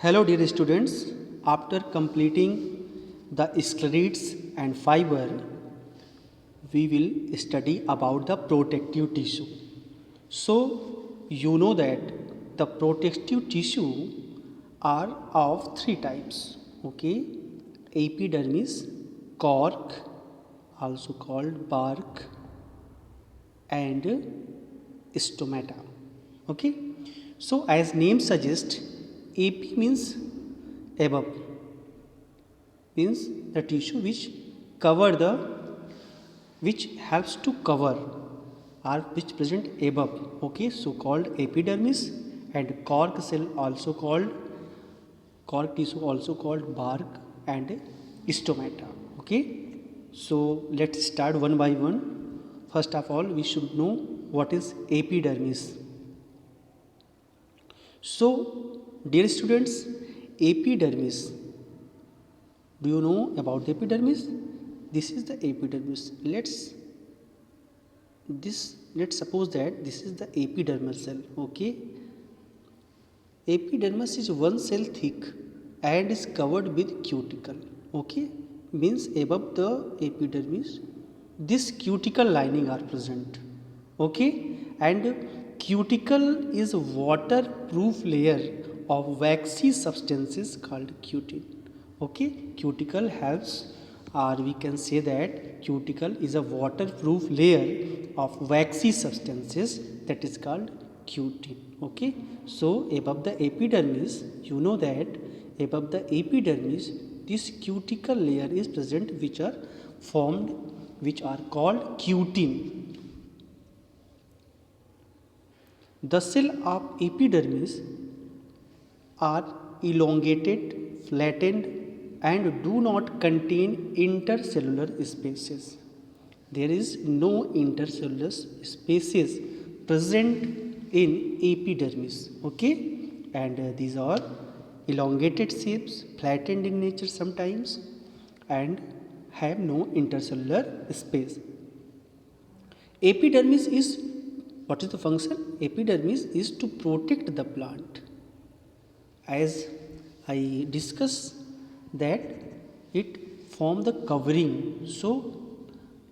Hello dear students, after completing the sclerites and fiber, we will study about the protective tissue. So you know that the protective tissue are of three types, okay? Epidermis, cork, also called bark, and stomata, okay? So as name suggests, AP means above, means the tissue which helps to cover or which present above, okay, so called epidermis, and cork tissue also called bark and stomata, okay. So let's start one by one. First of all, we should know what is epidermis. So dear students, epidermis, do you know about the epidermis? This is the epidermis. Let's suppose that this is the epidermal cell, okay. Epidermis is one cell thick and is covered with cuticle, okay, means above the epidermis this cuticle lining are present, okay. And cuticle is waterproof layer of waxy substances called cutin, okay. Cuticle helps, or we can say that cuticle is a waterproof layer of waxy substances that is called cutin, okay. So above the epidermis, you know that above the epidermis this cuticle layer is present, which are called cutin. The cell of epidermis are elongated, flattened, and do not contain intercellular spaces. There is no intercellular spaces present in epidermis, okay. And these are elongated shapes, flattened in nature sometimes, and have no intercellular space. Epidermis is, what is the function? Epidermis is to protect the plant. As I discussed that it form the covering, so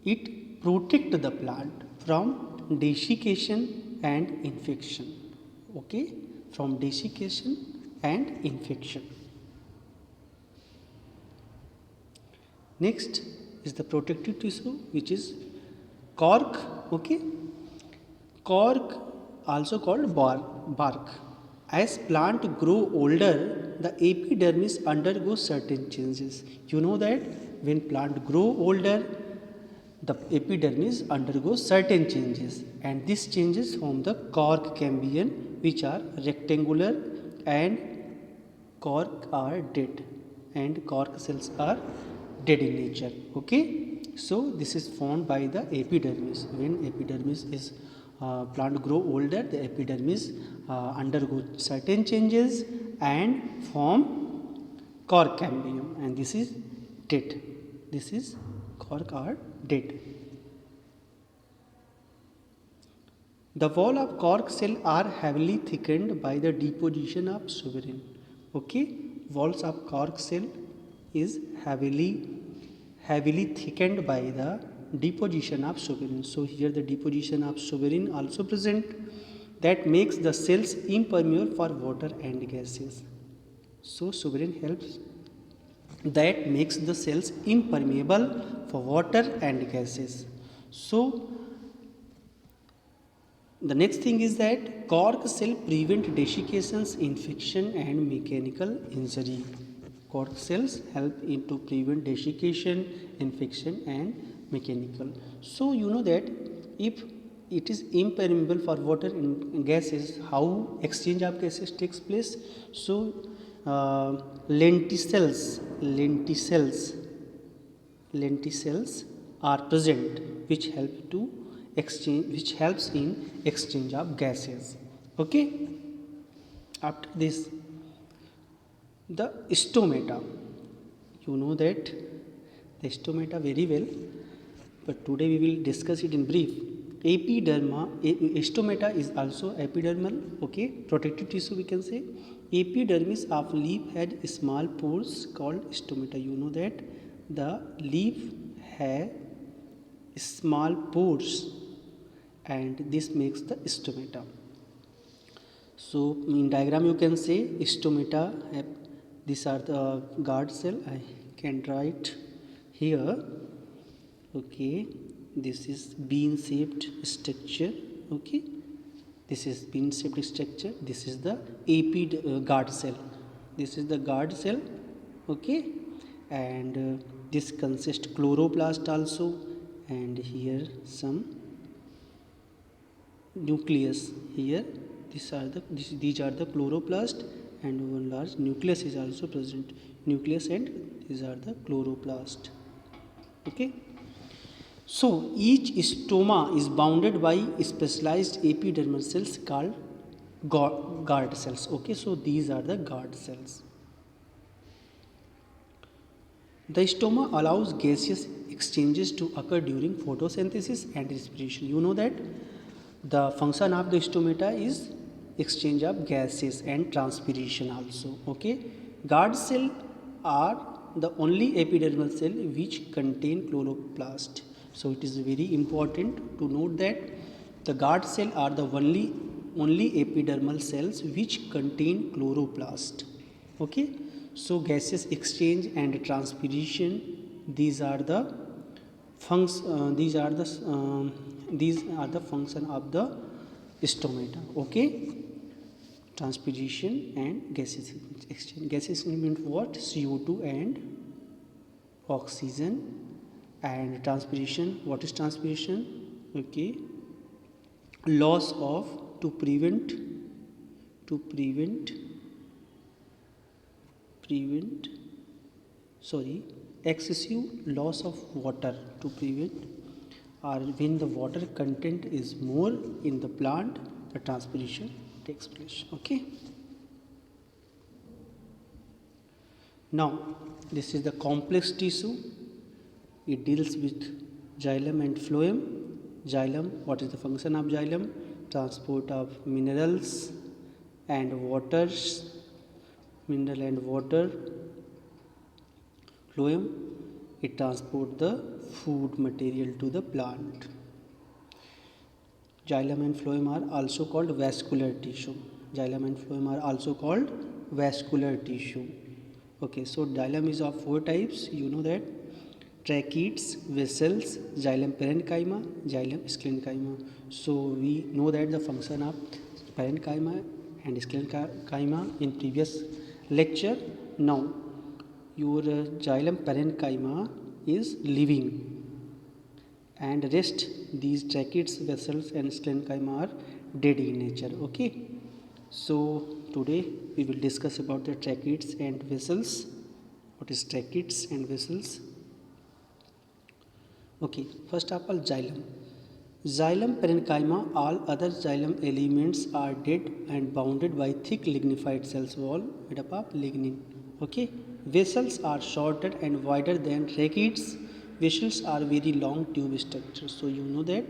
it protect the plant from desiccation and infection, okay, from desiccation and infection. Next is the protective tissue, which is cork, okay. Cork also called bark. As plant grow older, the epidermis undergoes certain changes. You know that when plant grow older, the epidermis undergoes certain changes, and these changes form the cork cambium, which are rectangular, and cork are dead, and cork cells are dead in nature, okay. So this is formed by the epidermis. When epidermis is plant grow older, the epidermis undergo certain changes and form cork cambium, and this is dead. This is cork are dead. The wall of cork cell are heavily thickened by the deposition of suberin, okay. Walls of cork cell is heavily thickened by the deposition of suberin. So here the deposition of suberin also present, that makes the cells impermeable for water and gases. So suberin helps, that makes the cells impermeable for water and gases. So the next thing is that cork cell prevent desiccations, infection, and mechanical injury. Cork cells help to prevent desiccation, infection, and mechanical. So you know that if it is impermeable for water and gases, how exchange of gases takes place? So lenticels are present, which helps in exchange of gases, okay. After this, the stomata, you know that the stomata very well, but today we will discuss it in brief. Stomata is also epidermal, okay, protective tissue we can say. Epidermis of leaf had small pores called stomata. You know that the leaf has small pores and this makes the stomata. So in diagram you can say stomata have, these are the guard cell. I can write here, okay, this is bean shaped structure, okay, this is bean shaped structure, this is the guard cell, this is the guard cell, okay, and this consists chloroplast also, and here some nucleus here, these are the chloroplast, and one large nucleus is also present, nucleus, and these are the chloroplast, okay. So each stoma is bounded by specialized epidermal cells called guard cells, okay. So these are the guard cells. The stoma allows gaseous exchanges to occur during photosynthesis and respiration. You know that the function of the stomata is exchange of gases and transpiration also, okay. Guard cell are the only epidermal cell which contain chloroplast. So it is very important to note that the guard cell are the only epidermal cells which contain chloroplast, okay. So gaseous exchange and transpiration, these are the these are the function of the stomata, okay. Transpiration and gaseous exchange. Gaseous means what? CO2 and oxygen. And transpiration, what is transpiration? Okay, loss of, to prevent excessive loss of water, to prevent, or when the water content is more in the plant, the transpiration takes place, okay. Now this is the complex tissue. It deals with xylem and phloem. Xylem, what is the function of xylem? Transport of minerals and waters, mineral and water. Phloem, it transport the food material to the plant. Xylem and phloem are also called vascular tissue. Xylem and phloem are also called vascular tissue. Okay, so xylem is of 4 types. You know that: tracheids, vessels, xylem parenchyma, xylem sclerenchyma. So we know that the function of parenchyma and sclerenchyma in previous lecture. Now your xylem parenchyma is living, and rest, these tracheids, vessels and sclerenchyma are dead in nature, okay. So today we will discuss about the tracheids and vessels. What is tracheids and vessels? Okay, first of all, xylem. Xylem parenchyma, all other xylem elements are dead and bounded by thick lignified cells wall made up of lignin. Okay, vessels are shorter and wider than tracheids. Vessels are very long tube structures. So you know that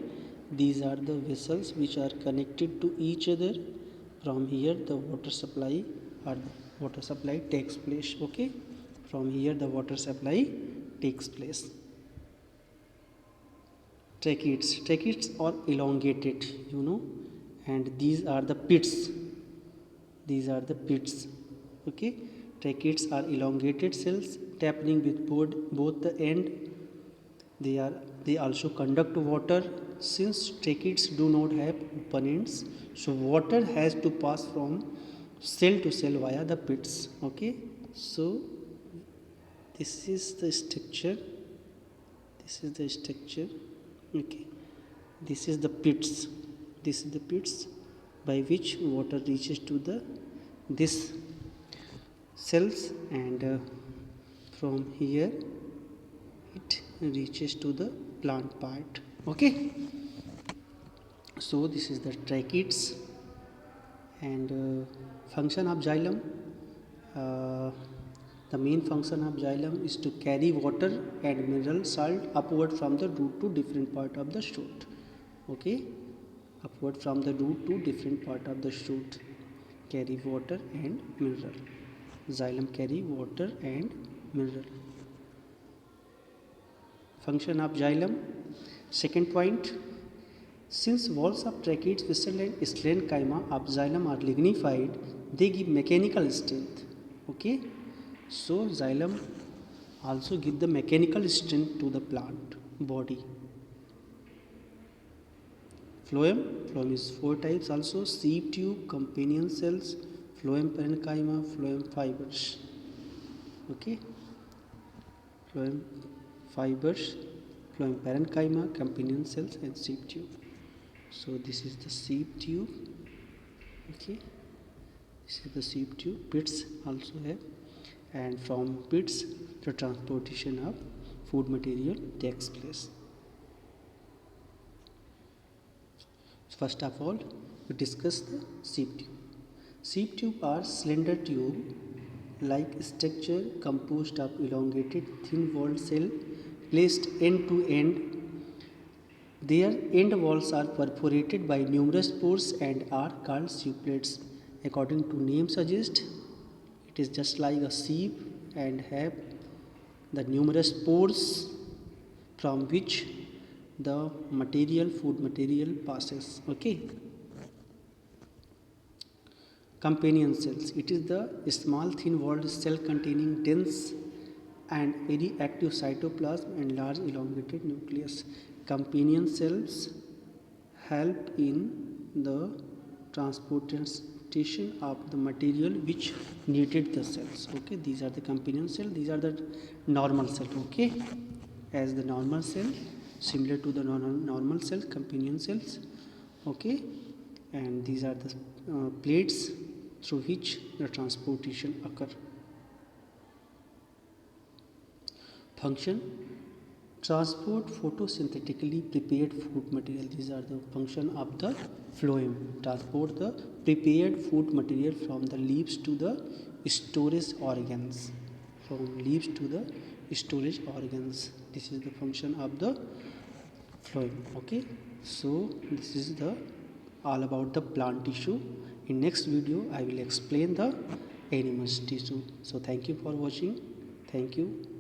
these are the vessels which are connected to each other. From here the water supply takes place. Okay, from here the water supply takes place. Tracheids are elongated, you know, and these are the pits. Okay, tracheids are elongated cells tapering with both the end. They also conduct water. Since tracheids do not have open ends, so water has to pass from cell to cell via the pits. Okay, so this is the structure. Okay, this is the pits by which water reaches to this cells, and from here it reaches to the plant part. Okay, so this is the tracheids. And function of xylem, the main function of xylem is to carry water and mineral salt upward from the root to different part of the shoot. okay, upward from the root to different part of the shoot, carry water and mineral. Xylem carry water and mineral. Function of xylem. Second point, since walls of tracheids, vessel and sclerenchyma of xylem are lignified, they give mechanical strength. Okay, so xylem also give the mechanical strength to the plant body. Phloem is 4 types also: seed tube, companion cells, phloem parenchyma, phloem fibers. Okay, phloem fibers, phloem parenchyma, companion cells and seed tube. So this is the seed tube. Okay, this is the seed tube. Pits also have, and from pits the transportation of food material takes place. First of all, we discuss the sieve tube. Sieve tube are slender tube like structure composed of elongated thin walled cell placed end to end. Their end walls are perforated by numerous pores and are called sieve plates. According to name suggest, it is just like a sieve and have the numerous pores from which the food material passes. Okay, companion cells, it is the small thin walled cell containing dense and very active cytoplasm and large elongated nucleus. Companion cells help in the transportation of the material which needed the cells. Okay, these are the companion cell, these are the normal cell. Okay, as the normal cell, similar to the normal cell, companion cells. Okay, and these are the plates through which the transportation occur. Function: transport photosynthetically prepared food material. These are the function of the phloem. Transport the prepared food material from the leaves to the storage organs. From leaves to the storage organs. This is the function of the phloem. Okay, so this is the all about the plant tissue. In next video I will explain the animals tissue. So thank you for watching. Thank you.